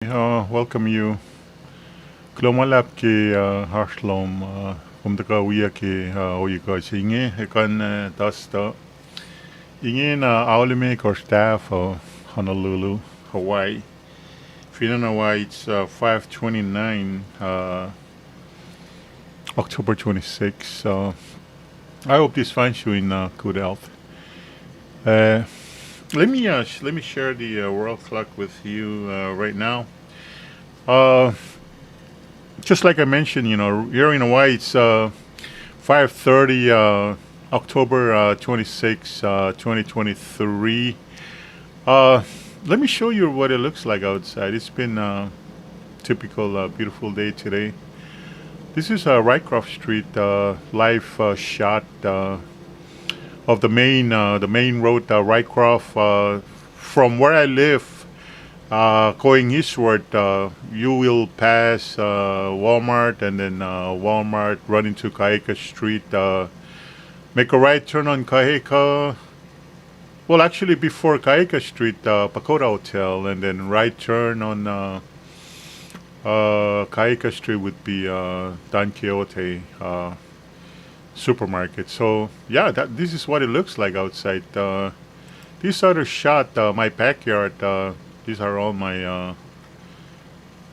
Welcome you. Klomalap ke harslom kumdaka wiya ke oyika singe ekan dasta inge na aulime or staff Honolulu, Hawaii. If you don't know why it's 5/29 October 26. I hope this finds you in good health. Uh, let me share the world clock with you right now. Uh, just like I mentioned, here in Hawaii, it's 5:30 October 26, 2023. Uh, Let me show you what it looks like outside. It's been a typical beautiful day today. This is Rycroft Street, live shot of the main road, Rycroft. From where I live, going eastward, you will pass Walmart and then Walmart, run into Kaheka Street, make a right turn on Kaheka. Well, actually, before Kaheka Street, Pagoda Hotel, and then right turn on Kaheka Street would be Don Quixote supermarket. So yeah, this is what it looks like outside. These other shot my backyard. These are all my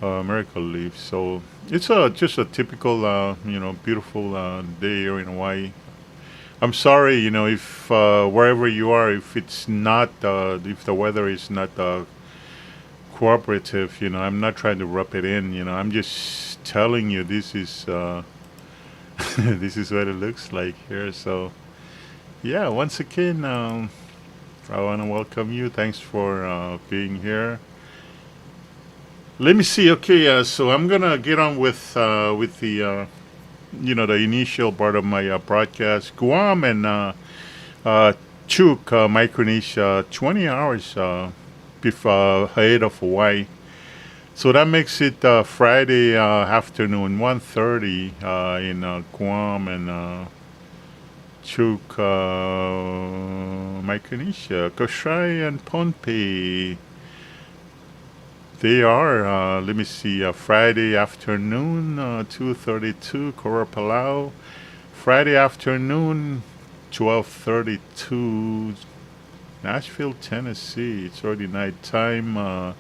miracle leaves. So it's just a typical beautiful day here in Hawaii. I'm sorry, if wherever you are, if it's not, if the weather is not cooperative, I'm not trying to rub it in. I'm just telling you this is this is what it looks like here. So yeah, once again, I want to welcome you. Thanks for being here. Let me see. Okay, so I'm gonna get on with the the initial part of my broadcast. Guam and Chuuk, Micronesia, 20 hours before ahead of Hawaii. So that makes it Friday afternoon, 1:30 in Guam and Chuuk, Micronesia, KOSRAE and Pohnpei. They are, let me see, Friday afternoon, 2:32, Kora Palau. Friday afternoon, 12:32, Nashville, Tennessee. It's already night time.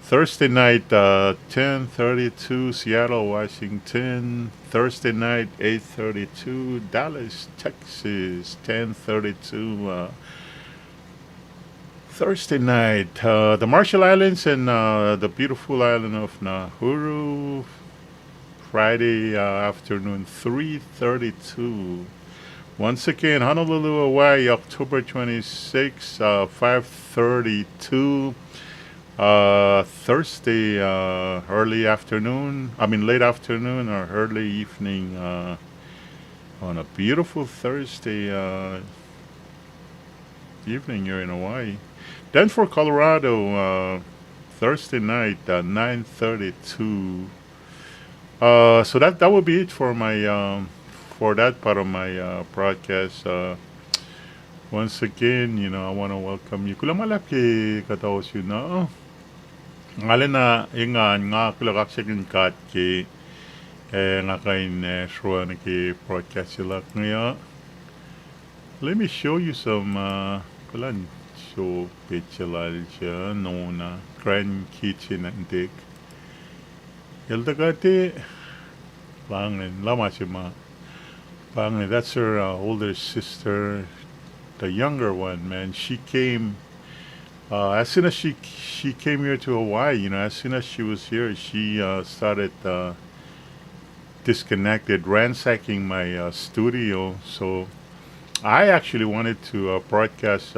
Thursday night, 10:32, Seattle, Washington. Thursday night, 8:32, Dallas, Texas, 10:32. Thursday night, the Marshall Islands and the beautiful island of Nauru. Friday afternoon, 3:32. Once again, Honolulu, Hawaii, October 26, 5:32. Thursday, early afternoon. I mean, late afternoon or early evening on a beautiful Thursday evening here in Hawaii. Denver, Colorado, Thursday night, 9:32. So that will be it for my for that part of my broadcast. Once again, I want to welcome you. Kula malaki kataos yun na. Ngale na ingan nga kula kaksakin kat ki nga kain shruwa na ki broadcast sila ngayon. Let me show you some kulan show picture siya no na grand kitchen and deck. Yalda kati bangin lama siya ma. Bangin, that's her older sister. The younger one, man, she came as soon as she came here to Hawaii. As soon as she was here, she started disconnected, ransacking my studio. So I actually wanted to broadcast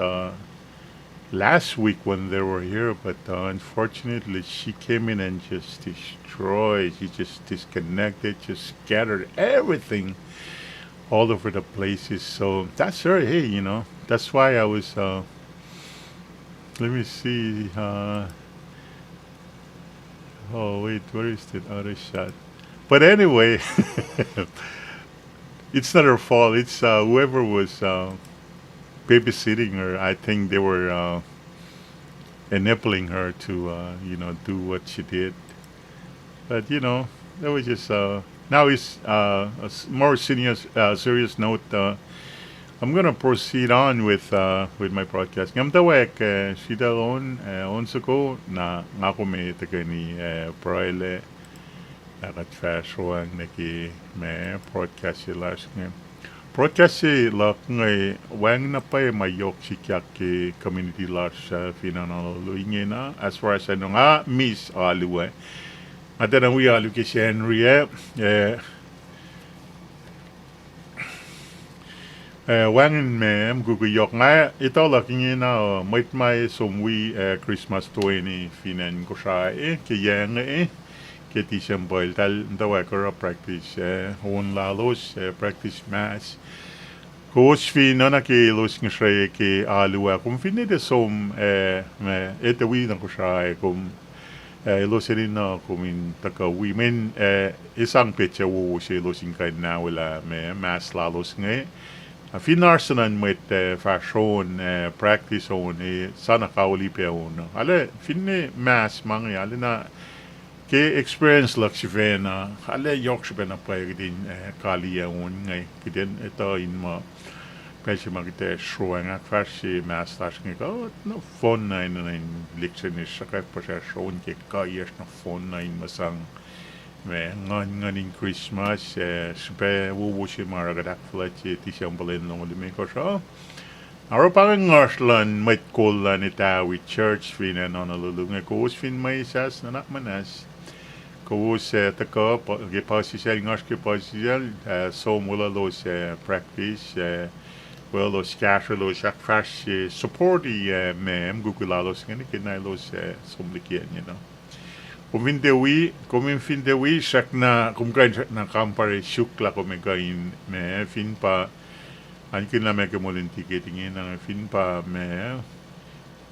last week when they were here, but unfortunately, she came in and just destroyed. She just disconnected, just scattered everything all over the places. So that's her. Hey, that's why I was. Let me see. Oh wait, where is the other shot? But anyway, it's not her fault. It's whoever was babysitting her. I think they were enabling her to do what she did. But that was just now is more serious note. I'm gonna proceed on with my broadcast. Ngam tawag sida onso ko na ngako may taga ni Broyle nakatfashuang naki may broadcast sila ngam. Broadcast la ngay wang na pa mayok si kyak ki community large finanolo na as far as ano nga miss aluwe. At then we alu ki si Henry wangin me guguyok nga ito laking na might may sumwi Christmas 20 finan ko siya kaya nga kiti siyang boil tal dawa ko practice lalos practice mass Kos fin na ki los ng siya ki aluwa kung finite som ito wi na ko siya kung losin na kung taka women isang pecha wo siya losin kayo na wala may mass lalos nga finarsanan met fashion practice on sana kauli pe on ale finne mass mga ale na ke experience lak si vena ale yok si bena pa din kalia on ngay kiden ito in ma pwede magite showing at fashi mass slash ko no phone na in lecture ni sakay pa siya show ke kaya na phone na in masang me nganing Christmas spe wo si maragadak flat ti siyang balen long di me ko siya aro pang ngarslan might call ni ta with church fin and HONOLULU nga ko fin may sas na nakmanas ko ta ko ge pa si siya ngars ke pa siya so mula los practice well los cash los fash support mem gukulalos nga ni kinay los somlikian Kung fin dewi sak na kumkain na kampare shukla kumkain me fin pa ankin na me kemolin ticketing na fin pa me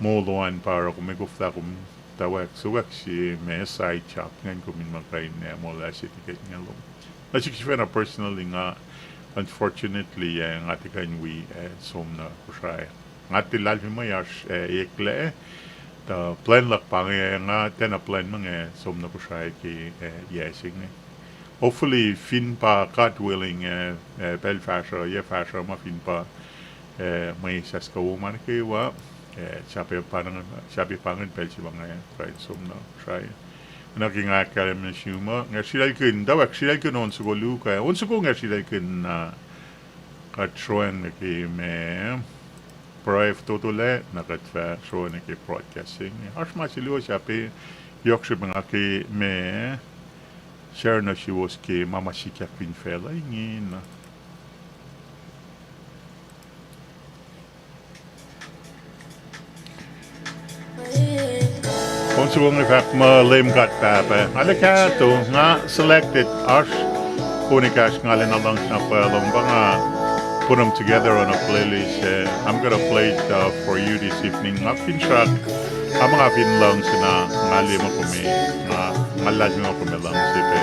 moloan para kumegufla kum tawak suwak si me side chop ngan kumin makain na mola si ticket nga lo. Nasik si na personally nga unfortunately nga tikan we som na kusay. Nga tilal himayas ekle plan lak pangay nga tena plan mga som na ko siya ki yesing hopefully fin pa God willing Belfast Belfast ma fin pa may saskaw man kay wa sabi pangan pel si mga try som na siya naging akalam na siyuma nga sila kin dawak sila kin on sa luka on sa ko nga sila kin katroan na ki me Brave totale nakatva show na ki broadcasting. Ars masilo siya pe yok siya mga ki me share na siya was ki mama siya pin fela ingin. Kung suwang effect ma lame got papa. Alaka to nga selected ars unikas nga na lang na palong banga put them together on a playlist. I'm gonna play it for you this evening. Ngapin track, mga fin lang sina ngali mo kumi, ngalad mo kumi lang sipe.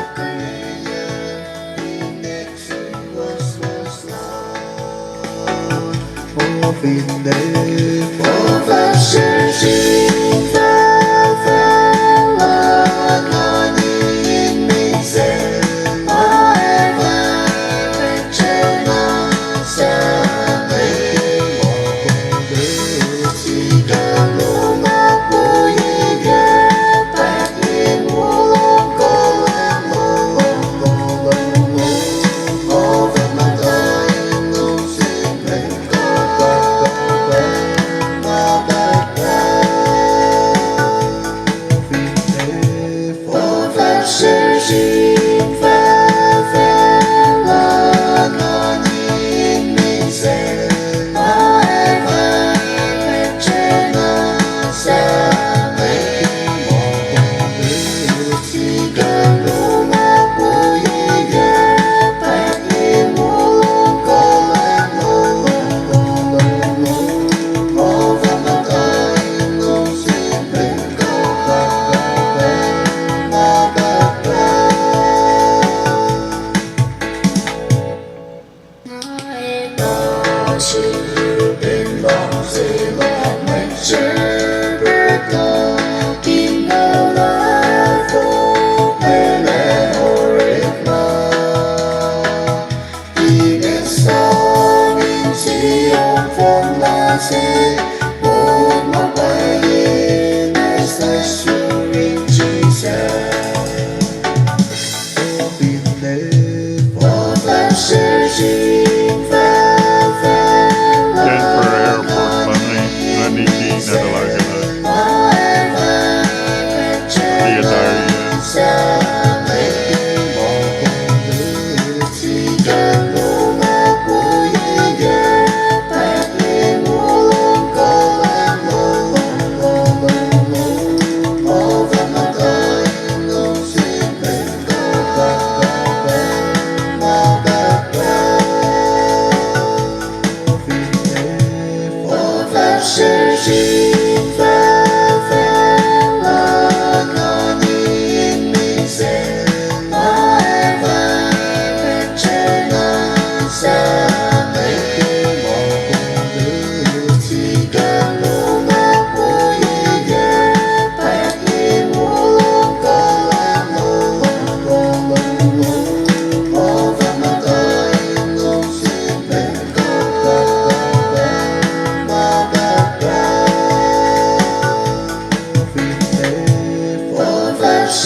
That's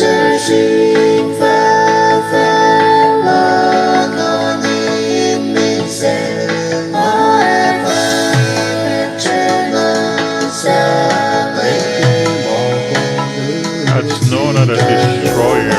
known as a destroyer.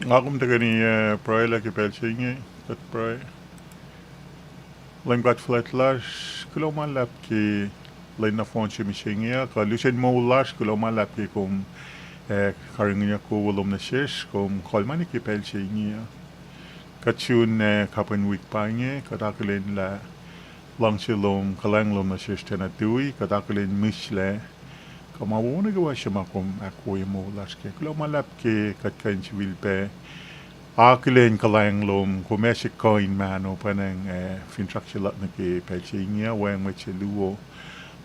Welcome to the Praia que Belchinge, that Praia. Lemgat flatlash, Kuloma Lapki, Lena Fonchi Michingia, Kalushan Molash, Kuloma Lapki, cum Karingia Kuvolum Nashish, cum Kolmaniki Belchingia. Kachun Kapan Week Pine, Katakulin La Langshilum, Kalanglum Nashish Tenatui, Katakulin Mishle. Kama wona ga washama kum akoy mo lashke klo malap ke katkan civil pe aklen kalang lom komesik coin mano panang fintrakshilat na ke pelchingia wang meche luo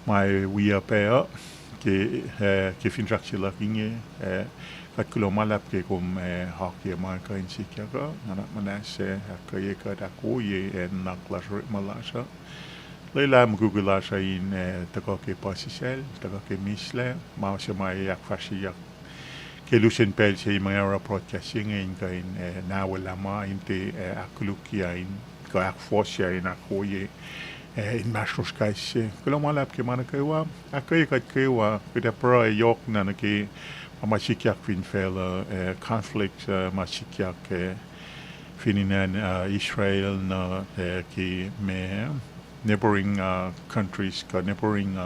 mai wia pe ke fintrakshilat inge kat klo malap ke kum hakye ma kain sikya ka na manase akaye ka akoye en naklas malasha Leila Mugula Shain, Takoke Posisel, Takoke Misle, Mausamai Yakfashiak, Kelusion Pelche, Mayara Podcasting, in Nawalama, in the Akulukia, in Goakfosia, in Akoye, in Mashuskais, Kulamalap Kemanakawa, Akayakat Kewa, with a pro York Nanaki, Mashikiak Finfella, conflict Mashikiak, Fininan, Israel, no, Ki Me. Neighboring countries, neighboring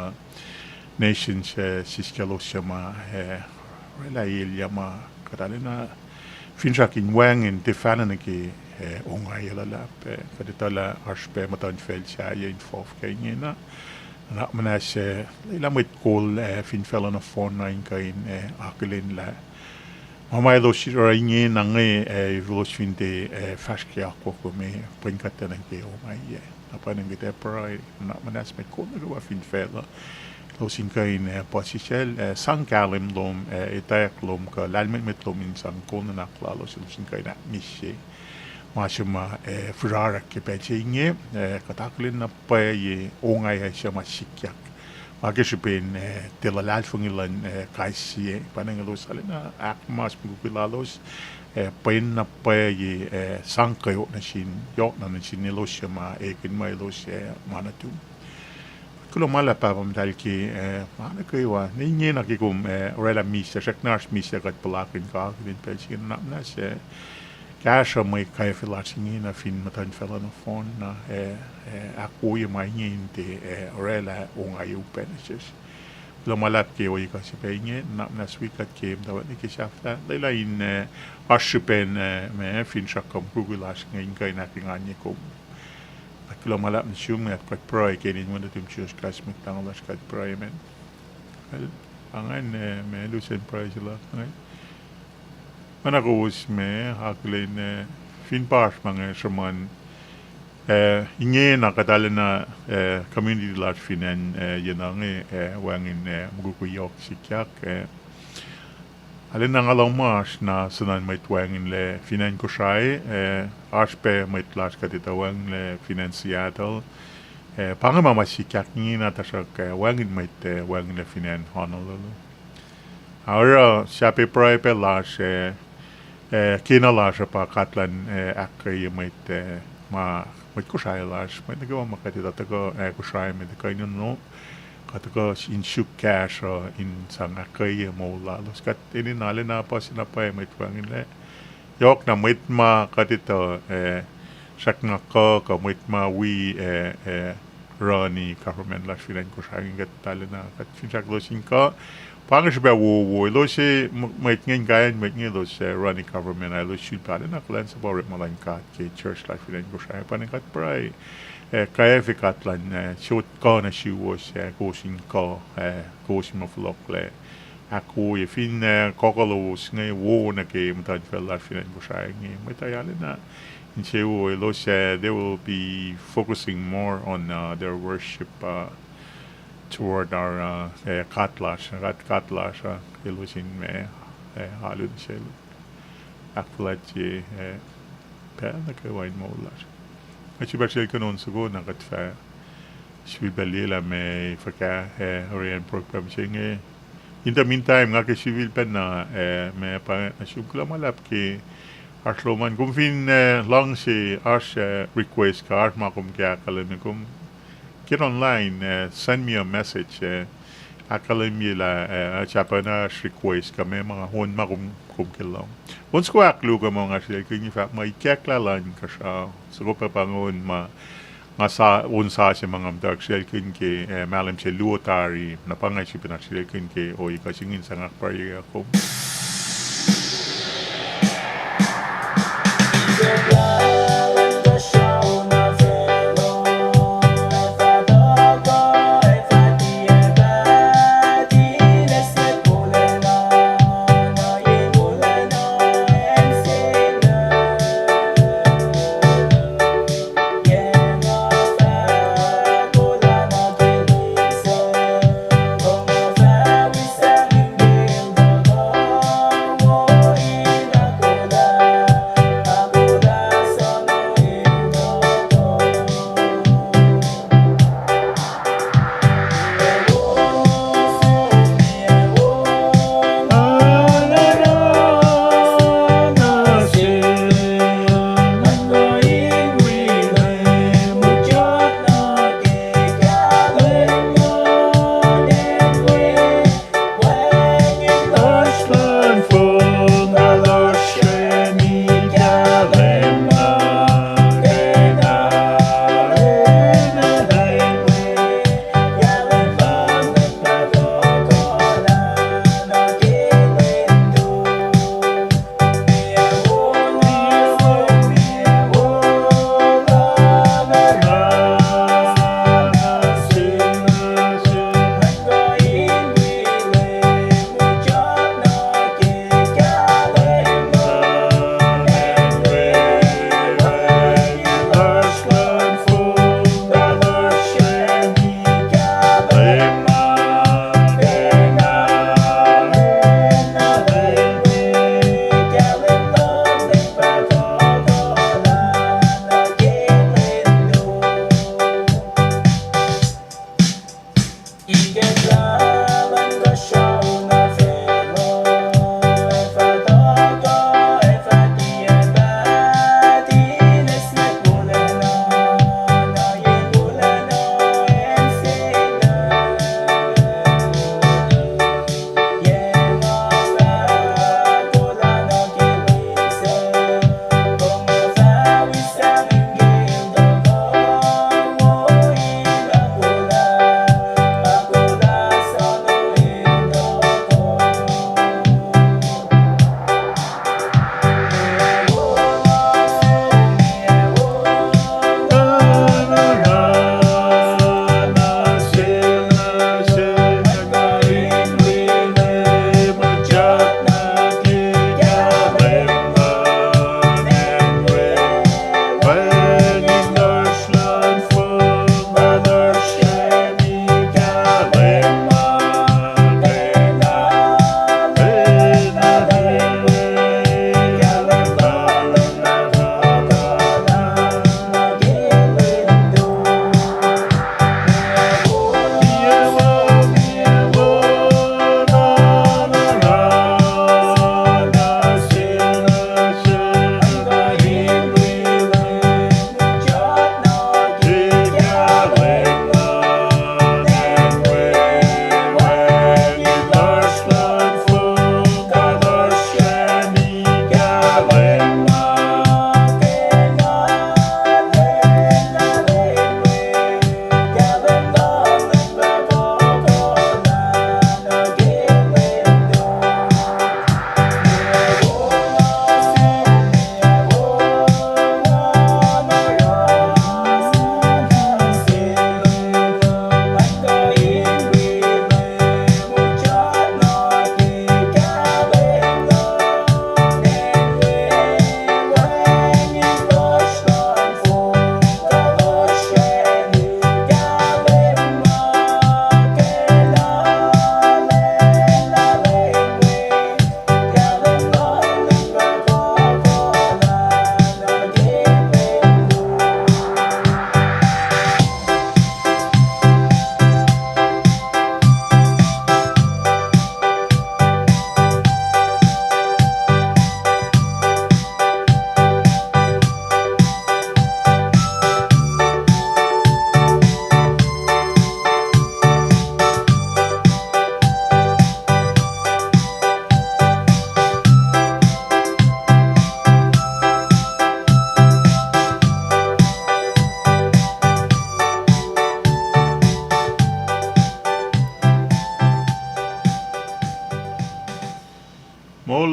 nations, Siskaloshama, Relail Yama, Catalina, Finchak in Wang and Defananaki, Ongayala Lap, Kaditala, Arshpe, Matanfeld, Shaya in Fof Kanyana, Rapmanas, Lamit Call, Finfelon of 49 in Akulin La. Mamai lo shiraine nange velocinte fashkia kokome pinkatanake o mai apanang gite prai na manas met kona go fin fela lo sinkain posisel sankalim lom etayak lom ka lalmet met lom in sankona na klalo sinkain na mishe mashuma frara ke pechinge kataklin na paye ongai shama shikyak Magisipin tilalal fungilan kaisi panangalos alina akmas pupilalos pain na payi sangkayo na sin yok na sin niloshama ekin mailos manatu kulo mala pabam dalki mana kaywa ninye nakikum rela misa shaknars misa kat palakin ka din pelchin na nas Kasha mai kaifilatsingin na fin matan fela na phone na akuya mai nginte rela ongayu penesis lomalap ke oy kasi penye na swikat ke daw ni kishafta leila in ashupen me fin shakam gugulas ngayon kay nating anye ko lomalap ni shung at kat proy kenin mo natum chus kas mctangalas kat proy men angan me lusen proy sila Managos me haklin fin pars mga shaman inge nakadala na community large finan yanang wangin mugukuyok sikyak alin ang alang mas na sunan may twangin le finan KOSRAE aspe may tlas katitawang le finan Seattle pangama masikyak ngi na tasak wangin may wangin le finan Honolulu Ahora siya pray pe las kina las pa katlan akay may may KOSRAE las may nagawa makatita tago KOSRAE may kayo no katago in shuk cash in sang akay mo lalos kat ininali na pa sinapay may twangin le yok na may ma katito sak nga ka may ma we Ronnie government las finan KOSRAE gat tali na kat finsak losin ka Pangas ba wo lo si may ngin gayan may ngin lo si running government ay lo shoot pa na klan sa bawat malang kat ke church life finan KOSRAE panikat pray kaya fikat lan shoot ka na si was kosin ka kosin mafulok le ako fin kokolos ngay wo na ke matan fel life finan KOSRAE ngay may tayali na in Seoul, they will be focusing more on their worship toward our katlash ilusin me halun shelu akflatje per na ke wain molas. Achi bakshel kanon sugo na katfa shwi balila me faka orian program chinge. In the meantime nga ke civil pen na me pa shukla malap ke Arsloman kum fin long si ars request ka ars makum kya kalam kum get online send me a message akalam la chapana request ka me mga hon makum kum kilaw once ko aklu ka mga sila kini fa may kekla lan ka siya so ko pa pangon nga sa unsa si mga mdag sila kin ke malam si luotari na pangay si pinak sila kin ke o ikasingin sa ngakpari ako.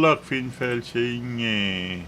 luck, Finfelding.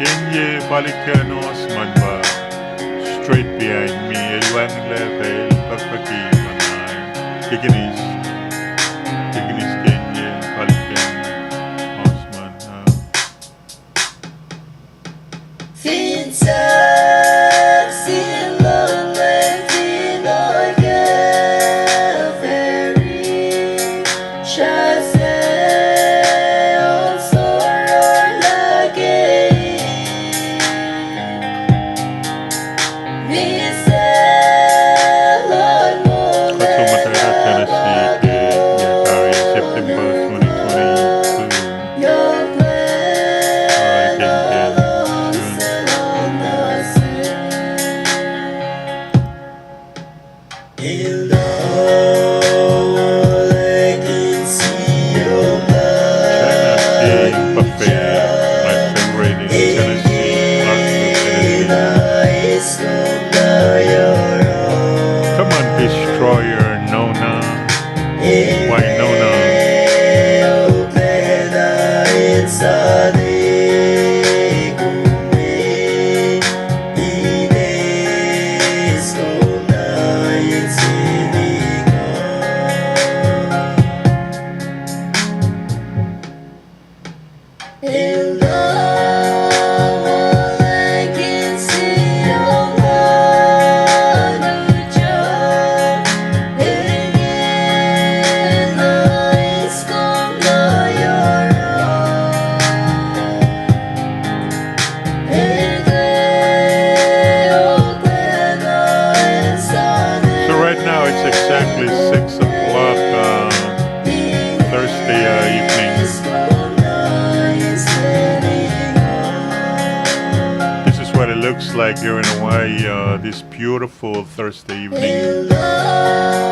Kenye Balikan Osman ba straight behind me. Elwang level Papaki Manay. Kikinis Kenye Balikan Osman. Like here in Hawaii, this beautiful Thursday evening,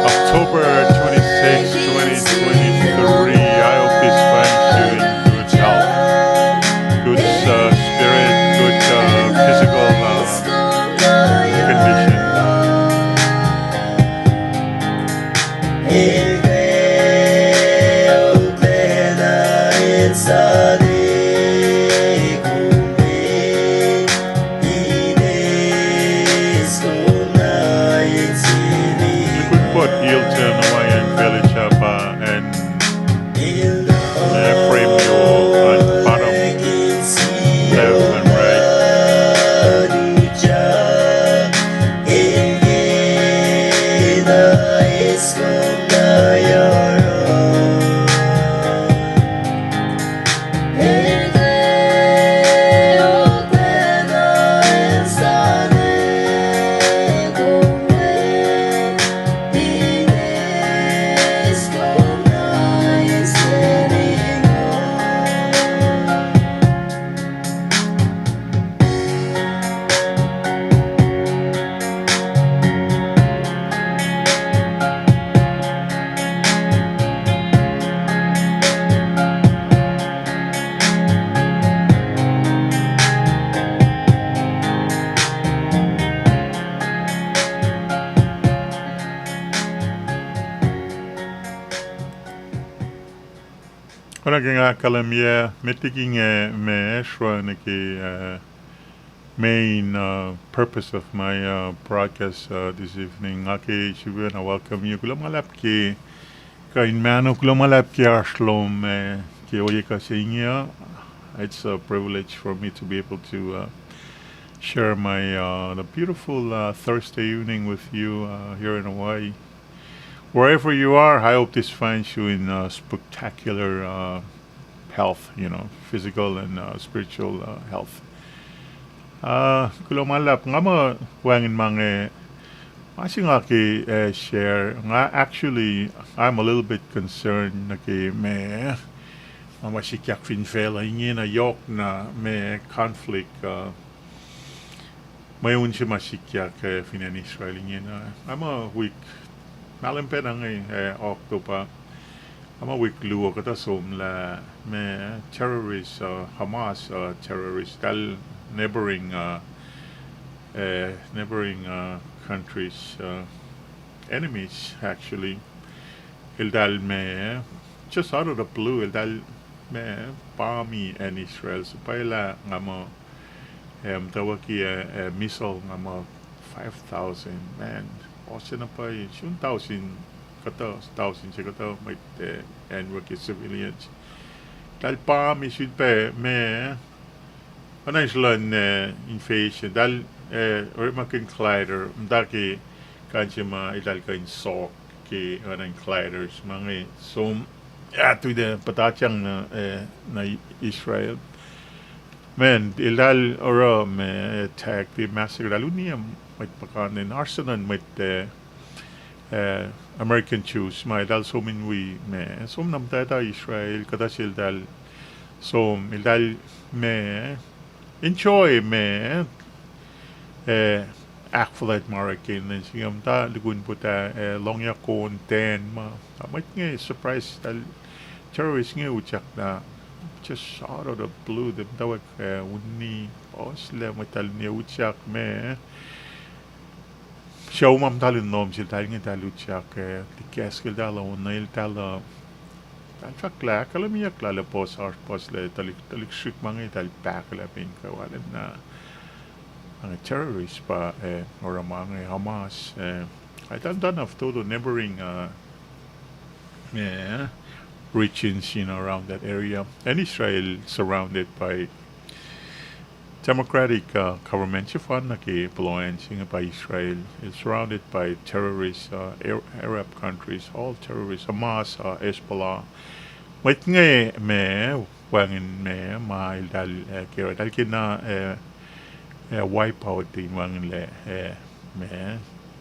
October 26, 2023. I hope this finds you in good health, good spirit, good physical condition. Kalamia mitiking me shwa niki main purpose of my broadcast this evening. Aki shibu na welcome you. Kulamalap ki kain mano kulamalap ki ashlom ki oye ka sinya. It's a privilege for me to be able to share my the beautiful Thursday evening with you here in Hawaii. Wherever you are, I hope this finds you in spectacular health, physical and spiritual health. Kulomalap nga mo wangin mange masing aki share nga actually I'm a little bit concerned na ki me masikyak finfela ingin na yok na me conflict mayon si masikyak finan Israel ingin I'm a week nalimpen ang October ama week luo kata som la me terrorist Hamas terrorist dal neighboring countries enemies actually el dal me just out of the blue el dal me bomb and Israel so paila ngamo tawaki missile nga 5,000 man. Also na pa 1,000 kata 1,000 siya kata may and waki civilians. Dal pa mi sud pa me ana islan invasion dal makin collider mdaki kansi ma idal kain sok ki ana colliders mga so atu de patachang na Israel men ilal ora me attack the massacre dalunia mit pakanin arsenal mit American Jews ma dal so min we me som nam data Israel kadasil dal som dal me enjoy me akflat marakin singam ta lugun puta longya kon ten ma mat nge surprise dal terrorist nge uchak na just out of the blue the dawak unni osle matal ne uchak me show mam talin nom sil tal nge tal uchak tikeskel dala unail tal tal fakla kalamia klala pos le talik shik mange tal pakla pin ka wala na ang terrorist pa or among Hamas I don't know if todo neighboring regions around that area and Israel surrounded by democratic government influencing by Israel is surrounded by terrorist Arab countries all terrorists Hamas Hezbollah wait nge me wangin me ma dal kira dal kina wipe out in wangin le me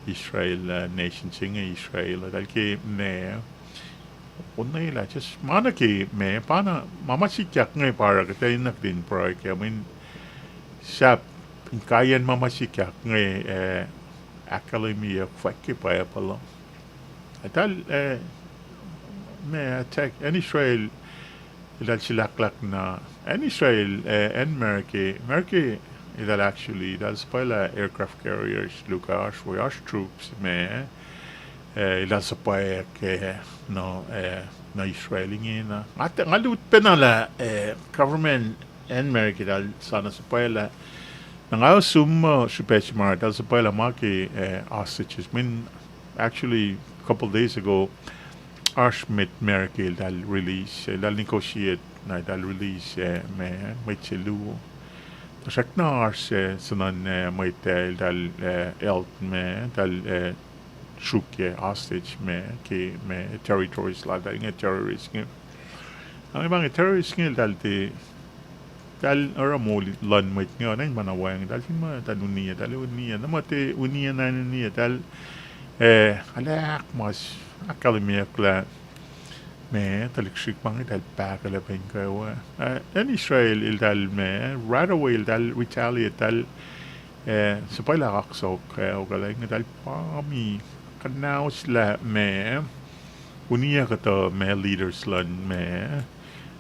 Israel nation singe Israel dal ki me unay la just mana ki me pana mama sikyak ngay para katay nak din para kaya min siya kayan mama sikyak ngay academia fakki pa ya pala atal me attack an Israel ilal silaklak na an Israel and Merki ilal actually ilal spala aircraft carriers lukas voyage troops me ilal sa paek no na Israel ngina at ngalut penala government and America dal sana sa paela nang sum supesmar dal sa paela maki hostages min actually a couple days ago Arsh mit Merkel dal release dal negotiate na dal release me chelu sak na Arsh sunan may dal elt me dal shuke hostage me ki me territories la dal nga terrorist nga ang ibang terrorist nga dal ora mo lan mit nga nang manawang dal fin ma tanunia namate unia na nunia dal alak mas academia kla me taliksik pang dal pakala penkawa and Israel dal me right away dal retaliate dal sa pala kaksok o galay nga dal pami kanaus la me unia kata me leaders lan me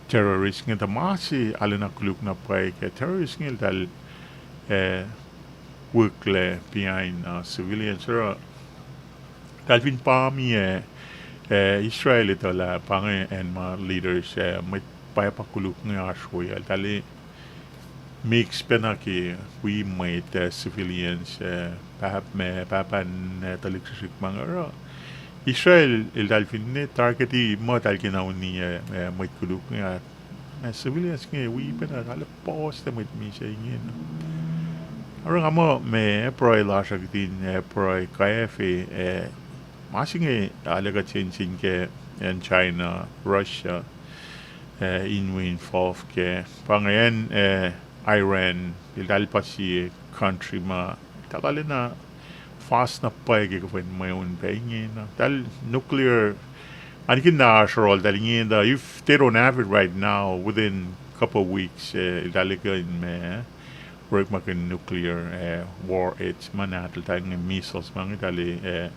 terrorist nga tamasi alanakluk na pay ke terrorist nga dal work le behind civilians ra dalvin pami Israel ito la pang and ma leaders may payapakuluk nga ashoy dali mix penaki we made civilians papan taliksik mga Israel dalfin ne targeti mo tal kinauni may kuluk nga civilians nga we penakala post mit mi siya ngin arang amo me proy la shagdin proy kafe masing alaga chin ke and China Russia involved ke pangayan Iran dahil pa si country ma takali na fast na paigi ko may own paying dahil nuclear anikin na assurol dahil nga if they don't have it right now within couple of weeks dahil ka in me work makin nuclear war it's manatal tayo ng missiles mga dahil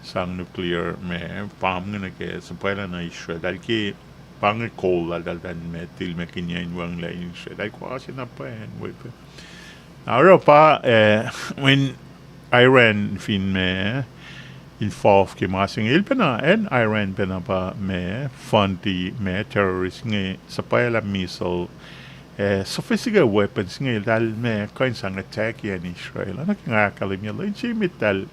sang nuclear me pam nga nake sampayla na Israel dahil ki pang coal dal me til me kinyan wang la in dai kwasi na pa ahora pa when Iran fin me involved ke masing ilpena and Iran pena pa me fund the me terrorist nge sa pa la missile sophisticated weapons nga dal me kain sang attack yan Israel anak nga kalim yan chimit dal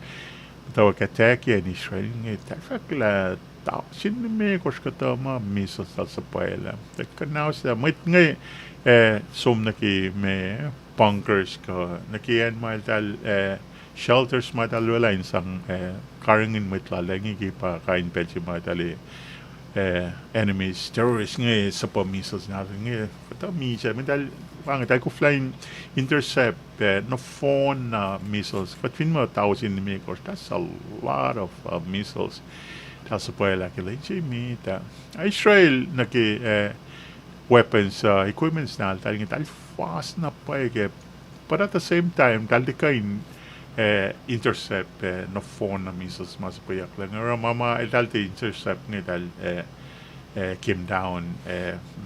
tawag attack yan Israel nga tafakla tao sin me kos kata ma missiles dal sa paela kanaw sa mit nga som naki me bunkers ka nakiyan ma dal shelters ma dal wala insang karangin mit lalangi ki pa kain pechi ma dali enemies, terrorists nga sa missiles natin nga kata misa dahil dahil ko flying intercept no phone missiles but fin mo 1,000 enemigos that's a lot of missiles that's sa pala kila mita Israel naki weapons equipments na dahil fast na pa but at the same time dahil di kain intercept no phone na missiles mas payak lang mama dahil intercept nga dahil came down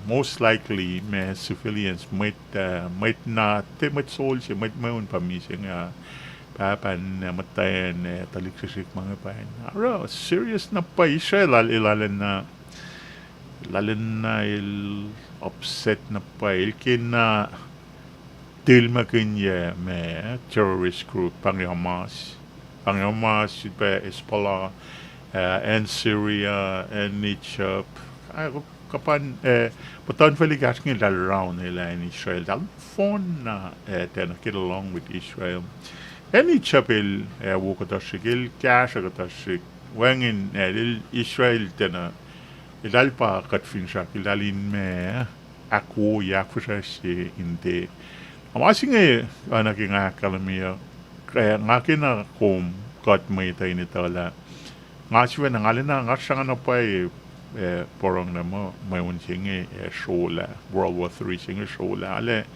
most likely may civilians might not might soldier might mayon pamisya nga papan matayan taliksisik mga payan serious na pa Israel ilalan na upset na pa ilkin na til makinya me terrorist group pang Hamas pa Hezbollah and Syria and Egypt kapan patan faligas ng around nila in Israel dal phone na get along with Israel and Egypt wukatashik cash agatashik wangin Israel tena idal pa katfinshak ilalin me akwo yakfushashi inte amasing naging kalamiya kaya ngakin na kum kat may tayo nitala ngasiwa na ngalin na ngasang na pa porong na mo may unsing shola World War III sing shola ale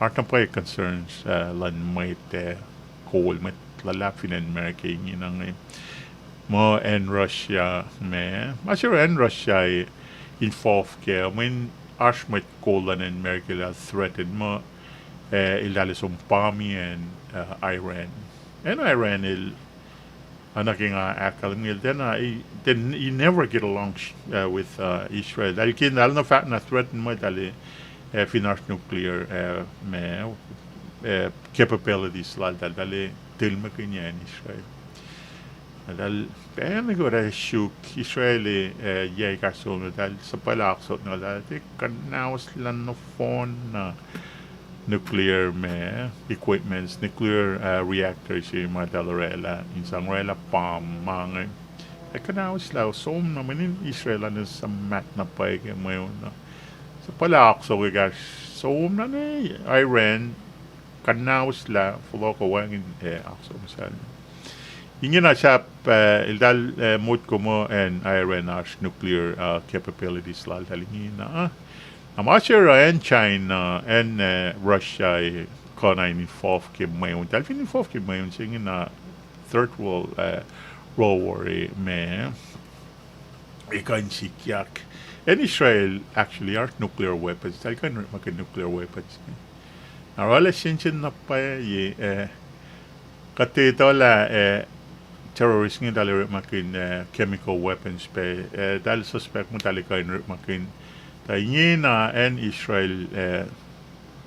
art na pa concerns lan may coal may lalapin in America ng mo and Russia me masiro and Russia involved kaya when ash may coal lan in America threatened mo ilalis Pami and Iran and Iran naging akal nil then you never get along with Israel dahil kinal na fact na threaten mo dali finance nuclear capabilities dali til mo kanya in Israel dahil pero nagora shuk Israeli yay kaso dahil sa palakso na dahil kanawas lang no phone na nuclear equipments, nuclear reactors yung mga dalarela, isang rela mga kanawas lang, so naman in Israel na sa mat na pa ngayon sa palakso so na Iran kanawas lang fulo ko wangin akso masal yun na siya dal mood ko mo and Iran as nuclear capabilities lal dalingin na Amasya and China and Russia kana involved kay mayon dahil involved kay mayon singin na third world war may ikan sikyak and Israel actually are nuclear weapons dahil kan nuclear weapons narala sinshin na pa katito la terrorist nga dahil makin chemical weapons pa dahil suspect mo dahil kan makin tayo na en Israel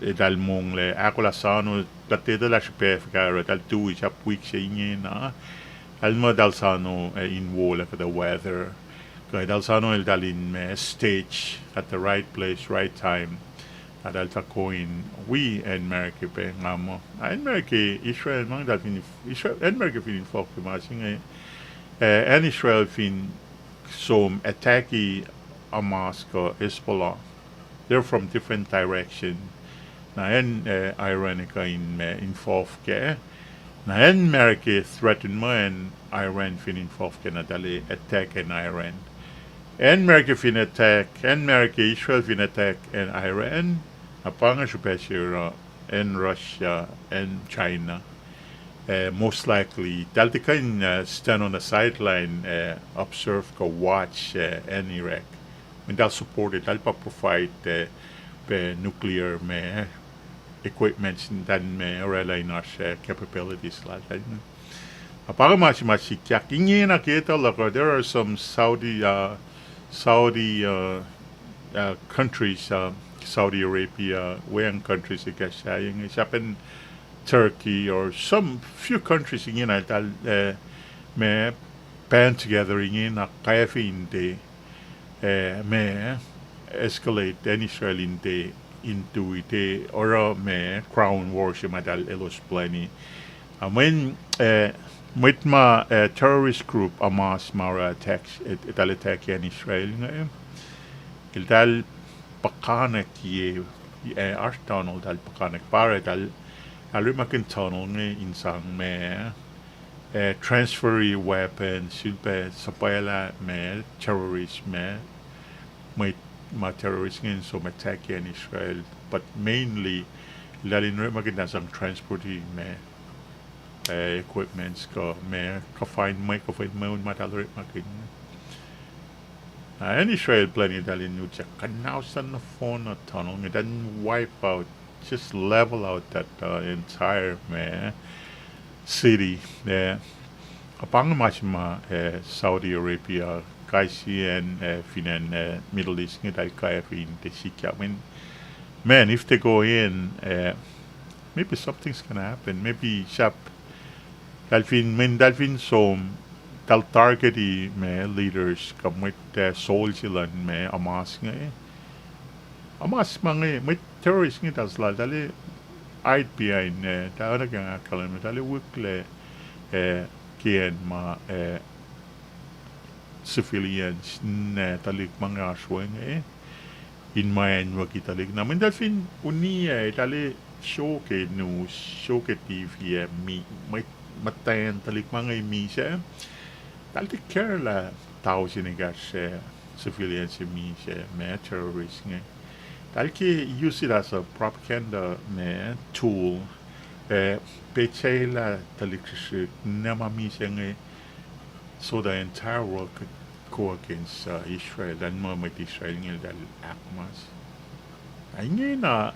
dal mong le ako la sano katito la siya kaya dal 2 weeks up weeks siya na al mo dal sano in wala ka the weather kaya dal sano dal in stage at the right place right time dal ta coin we and America pe nga mo America Israel mang dal Israel and America fin folk masing and Israel fin som attacki Hamas ko Hezbollah they're from different direction na en Iran ka involved ke na en America threaten mo en Iran fin involved ke na dali attack in Iran en America fin attack en America Israel fin attack in Iran apang supesira en Russia and China most likely dal di kan stand on the sideline observe ko watch en Iraq and they'll support it. They'll provide nuclear equipments and rely on capabilities like that. Para masikyak, ingin nakita lako, there are some Saudi countries Saudi Arabia, where countries saying it's happened Turkey or some few countries in that may band together in a kayafin de may escalate any Israel in the into it or may crown worship madal elos plani. When with my terrorist group Hamas Mara attacks ital attack in Israel ngayon dal pakanak ye tunnel dal pakanak para dal alumakin tunnel ngay insang may transfer weapons silpe sapayala may terrorist may terrorist ngayon so attack in Israel but mainly lalin maganda sang transporting may equipments ko may find mo matalorit makin and Israel plenty dalin nu check now san na phone na tunnel it doesn't wipe out just level out that entire city there apang much Saudi Arabia kaisi and finan Middle East ngidal kaya fin de sikya man if they go in maybe something's gonna happen maybe shop dalfin som tal targeti leaders kamit soul sila Hamas nga Hamas mga may terrorist nga tasla dali ait behind tao na kang akalan mo dali wikle kiyan civilians na talik mga aswang in mayan wakitalik namin dalfin uniya dali shoke news shoke TV may matayan talik mga misa dali Kerala tao sinigas civilians misa may terrorist nga dali use it as a propaganda tool pechela talik nama misa nga so the entire world could go against Israel dan mo may Israel nga dal akmas ay nga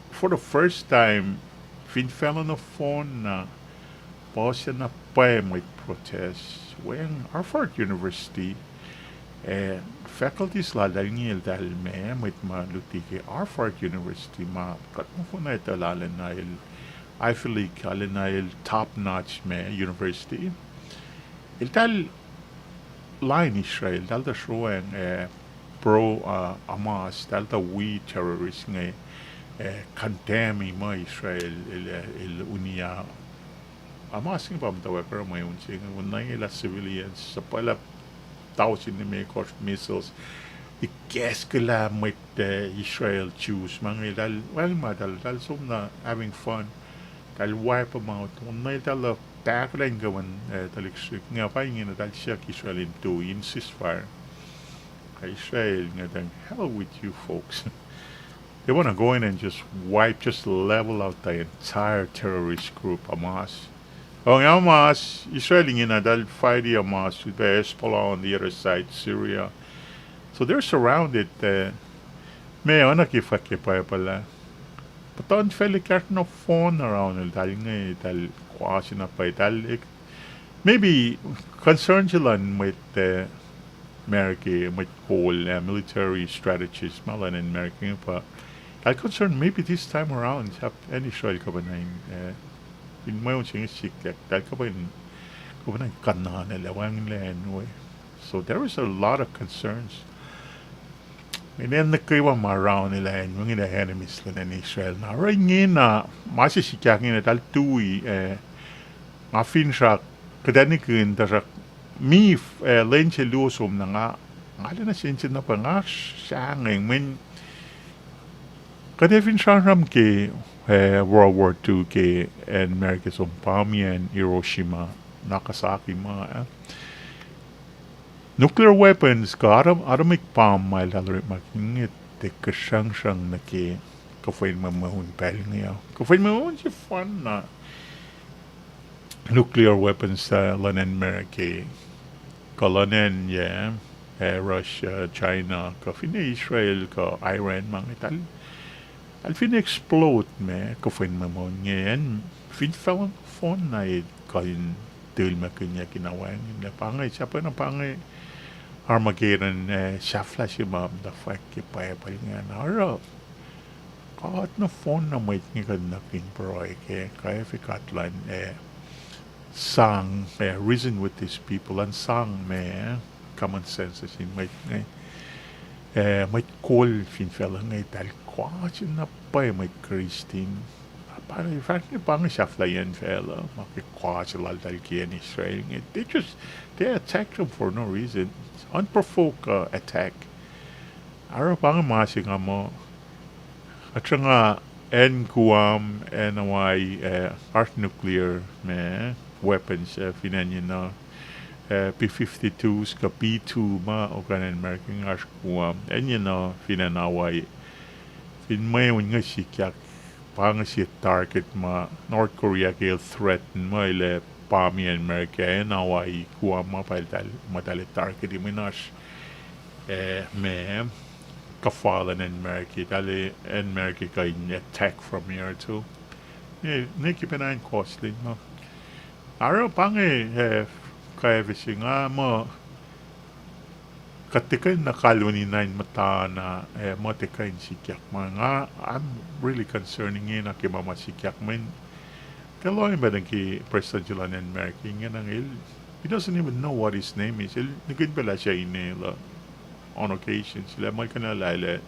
for the first time fell on the phone na pausa na pa may protest when Harvard University faculties la dal nga dal may maluti ke Harvard University kat mo po na ito lalan I feel like top notch university dal line Israel dal da showing pro Hamas dal da we terrorists nga condemning Israel il unia Hamas nga pamtawa pero may unsing unay ila civilians sa pala thousand may missiles i-guess kila mit Israel choose mga dal madal so na having fun dal wipe them out unay dal backline gawan taliksik nga pa yung dal siya Israel into in ceasefire Israel nga dang hell with you folks they want to go in and just level out the entire terrorist group Hamas Hamas Israel nga dal fight Hamas with Hezbollah on the other side Syria so they're surrounded may nakifakipay pala but on feli kart no phone around dal nga dal kwasi na pa dal maybe concerned sila with America with whole military strategies malan in America pa I concerned maybe this time around and Israel ka ba na in my own thing sikyak dal ka ba na kanan lawang len so there was a lot of concerns and then nakaiwa around nila yung mga enemies nila in Israel na right na masisikyak na dal tuwi mafin siya kadanikin darak mi lenche lusom na nga na sinsin na pa nga siya ngayon kadefin siya ram ke World War II ke and America Sumpami and Hiroshima Nagasaki mga nuclear weapons ka atomic bomb may lalari makingit te kasyang na ke kafain mamahun pel ngayon kafain mamahun si fun na nuclear weapons lanen America kalanen Russia China kafin Israel ka Iran mga tal alfin explode kafain mamahun ngayon fin fell phone na kain dil makinya kinawan na pangay siya pa na pangay Armageddon shuffla si ma'am da fakki pa nga na aro. Kahit na phone na may tingin na king proy kaya fikatlan sang reason with these people and sang common sense sin may call fin fella ngay tal kwa na pa may Christine para frankly pang shuffla yan fella makikwa sila dal kiyan Israel they attack them for no reason unprovoked attack araw pang masing mo at nga Guam NY art nuclear weapons finanyan na P-52s ka P-2 ma o kanan American art Guam yan na finanaway finmayon nga sikyak pang si target ma North Korea kaya threaten mo ile pami America naway Guam ma madali target iminas kafalan in America dali in America kay attack from here too nakipinain costly mo araw pang kaya visi nga mo katikay na kaluninain mata na matikay sikyak mga I'm really concerning na kimama sikyak man kaloy ba ki President Julian in America nga nang he doesn't even know what his name is nagid pala siya inela on occasion sila may kanalala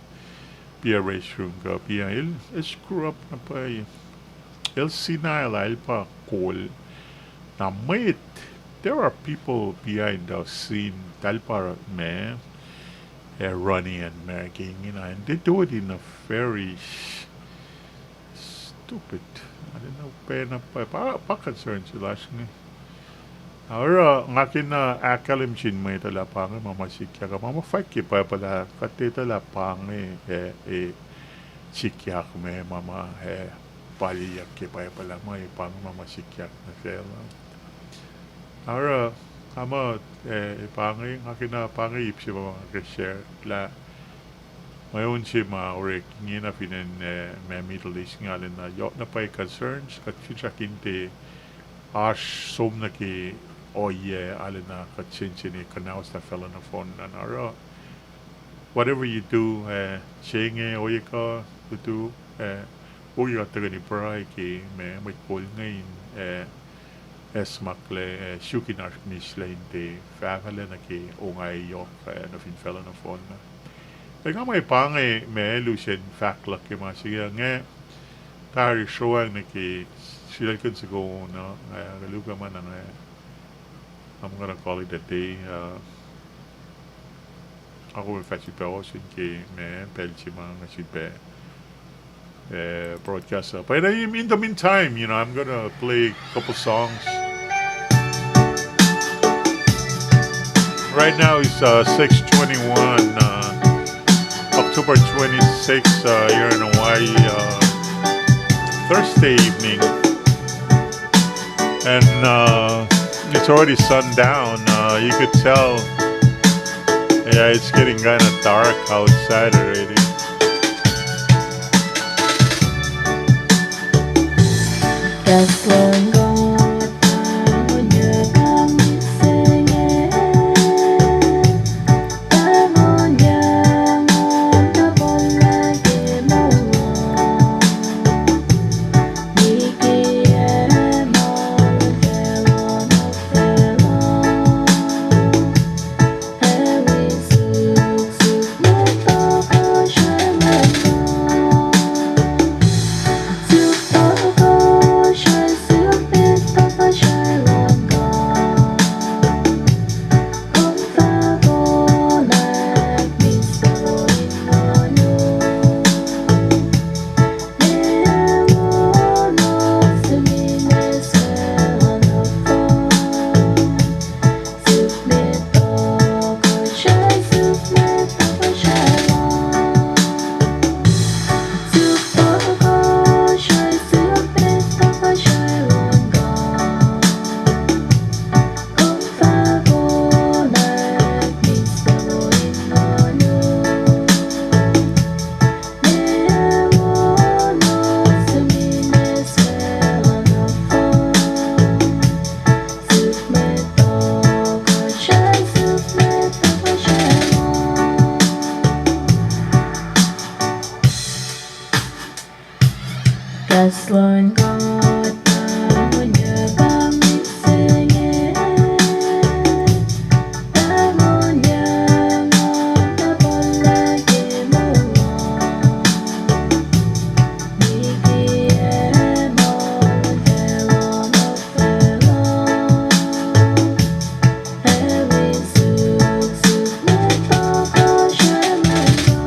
pia restroom ka pia screw up na pa senile pa call na mate there are people behind the scene tal para running and making and they do it in a very stupid I don't know pa concern sila ahora ngakin na akalim chin may talapang mamasikya ka mamafaki pa pala kati talapang sikyak may mama paliyak ki pa pala may pang mamasikyak na fela ahora ama pangi ngakin na pangi ipsi mga share la mayon si maurek ngina pinen may Middle East ngalin na yok na pa'y concerns kat fichakinte ash som na ki oye alina kachinchini kanaus na fella na phone na nara whatever you do chenge oye ka tu oye ka tagani pray ki may call ngayon esmakle shukinar mislain te family na ki ongay yok na fin fella na phone na kaya may pangi may lucid fact laki masiya nga tari showang na ki sila kun sigo no galuga man ang I'm gonna call it a day ako may faci pa osin ki may pelchi mga sipe broadcaster but in the meantime I'm gonna play a couple songs right now it's 6:21 October 26th here in Hawaii Thursday evening and it's already sundown you could tell it's getting kind of dark outside already Just one God when you're coming singing. Tamon yang na palagi mo. Bigyan mo pero mo pero. Every suksuk na pagkasyaman ko.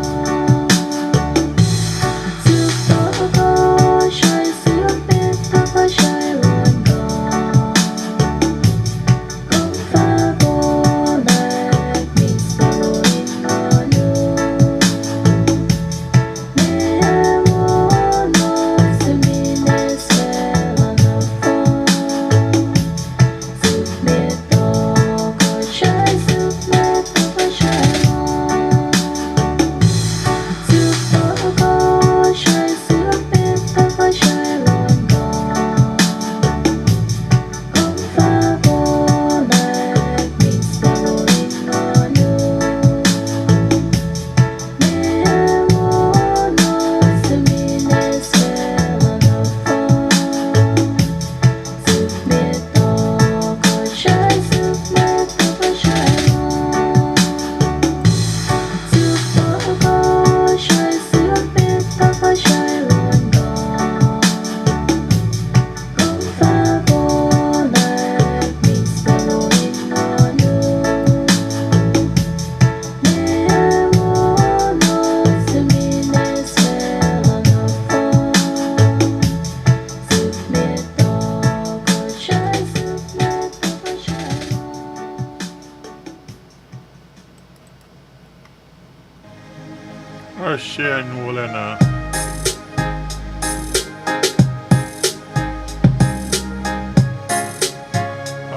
Arsian wala na.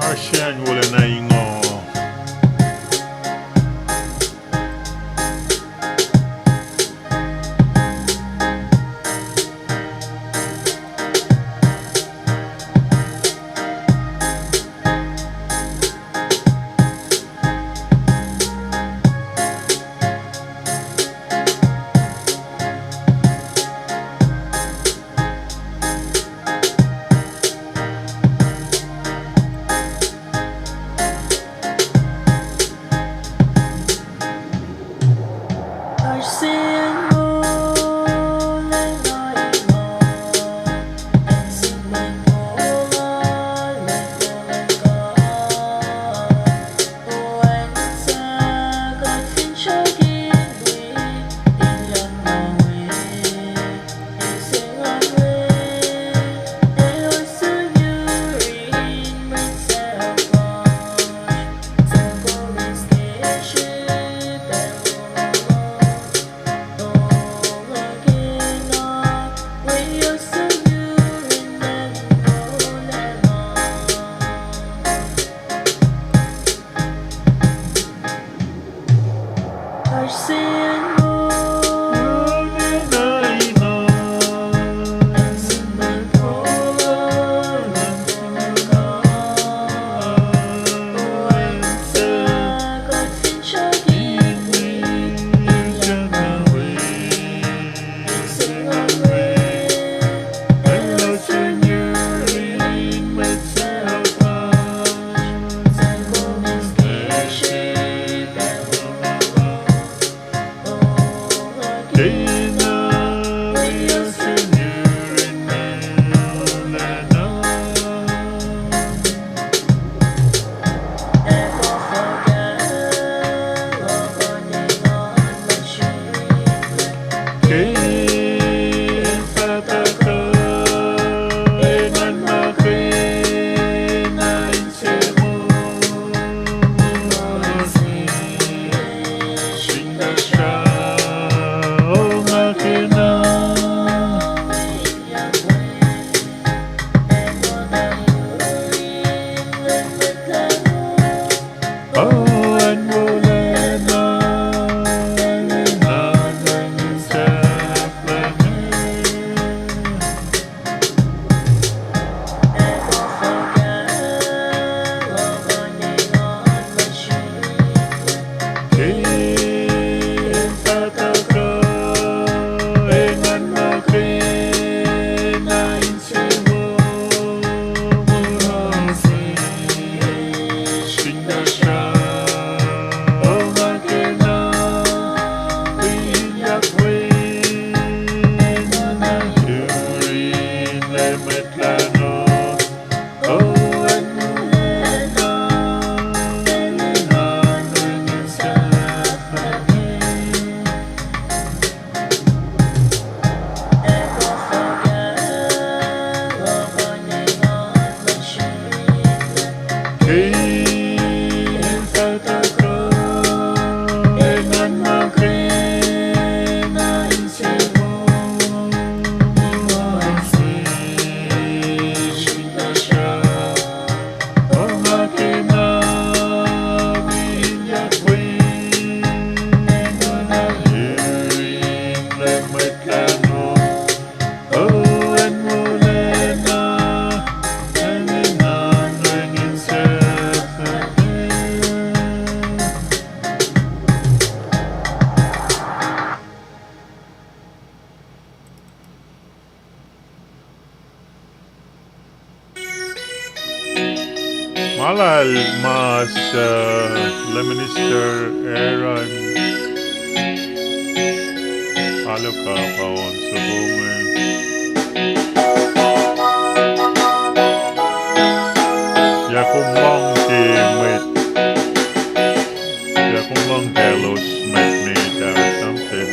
Arsian wala na ingo. Malal mas Leminister Eran Aloka Pawan Subungan Yakumang Timit Yakumang Delos Met or something.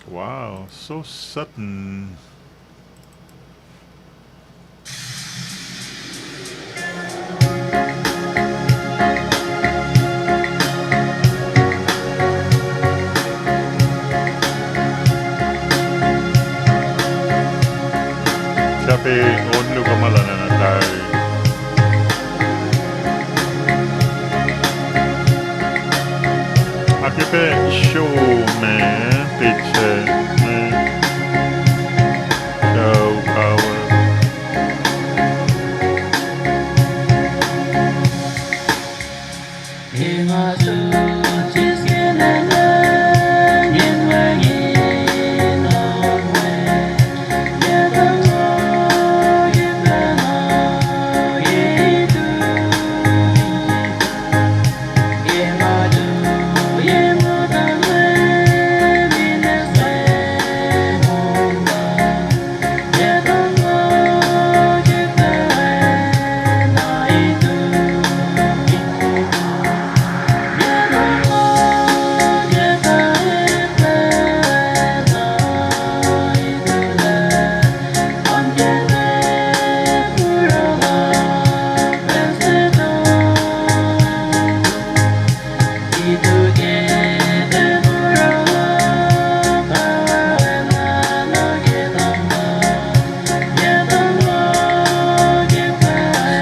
Wow, so sudden. Tapi onlu kamalana na tayo. Akipe show man, picture man, show power.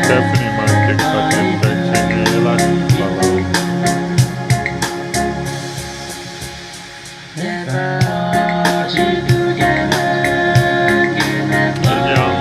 Stephanie Magic Patrick Chinilas Lalo. 안녕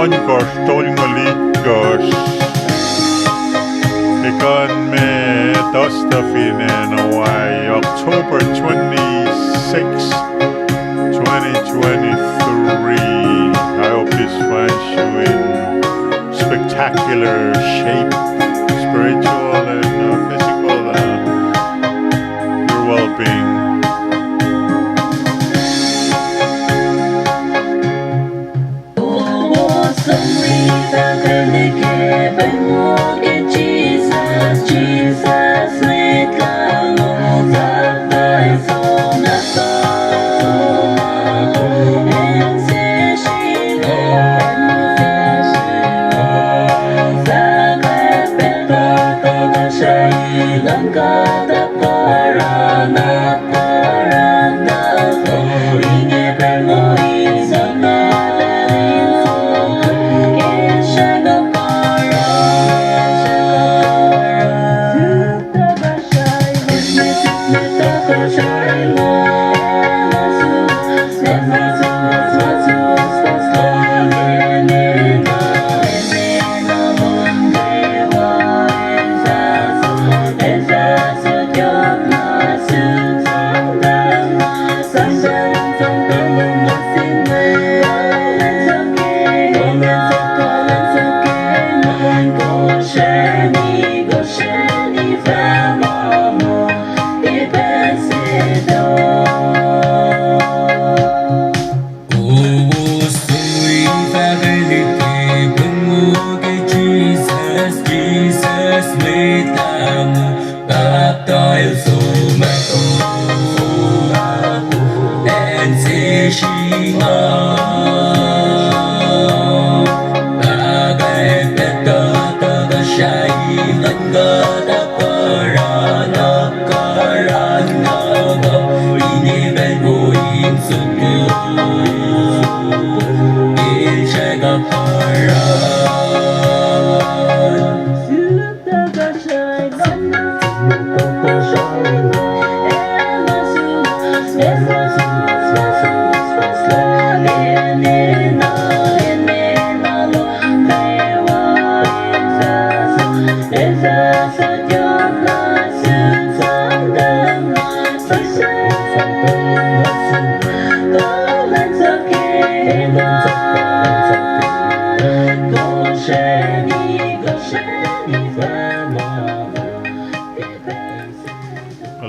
on gosh, stoling gosh. Begun me Dustafin and away October 26, 2023. I hope this finds you in spectacular shape, spiritual and physical, your well-being. It's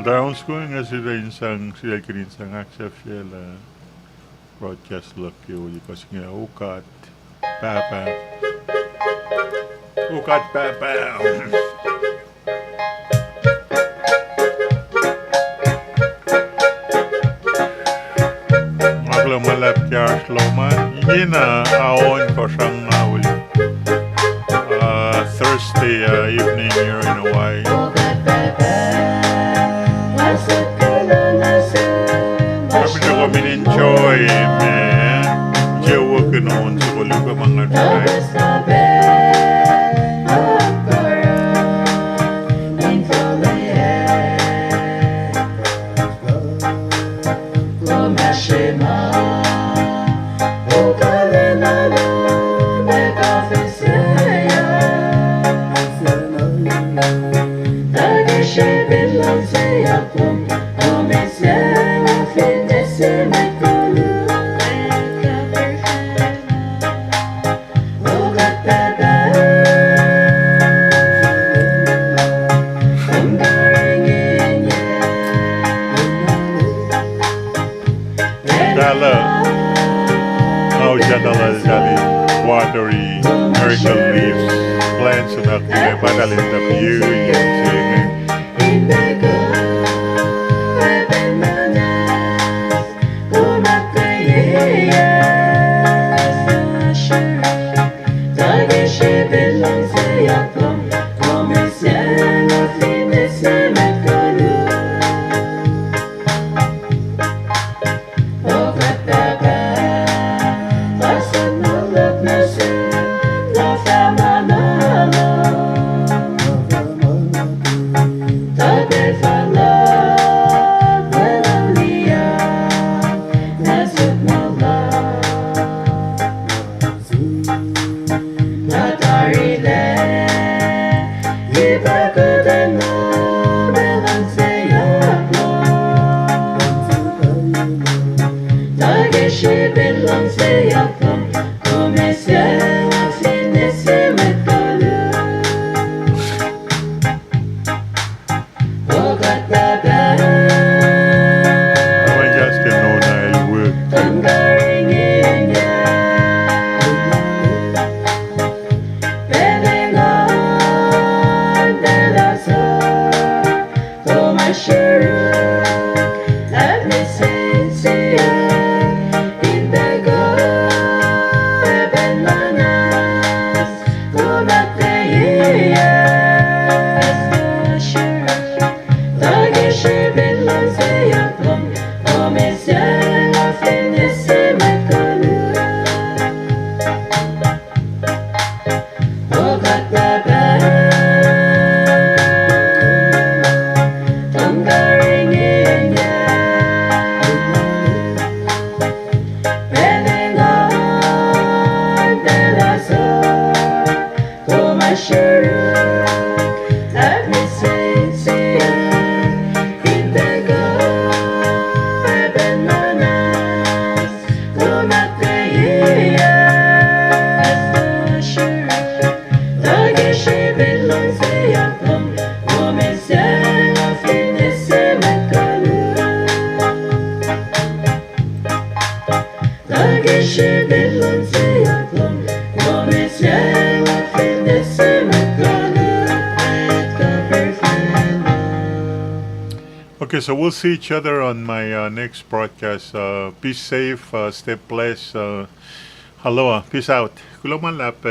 Daon skoing sila insang sila kininsang accept sila broadcast look you because nga ukat papa ukat papa maglo malap kya sloman yina aon ko siyang uli Thursday evening here in Hawaii. Kami na kami enjoy, man. Geopolitical noon sa kuling ka mga try. Oh, jadala jali watery miracle leaves plants na kulay padalin na view Okay, so we'll see each other on my next broadcast. Be safe, stay blessed. Aloha, peace out. Kulang man lap,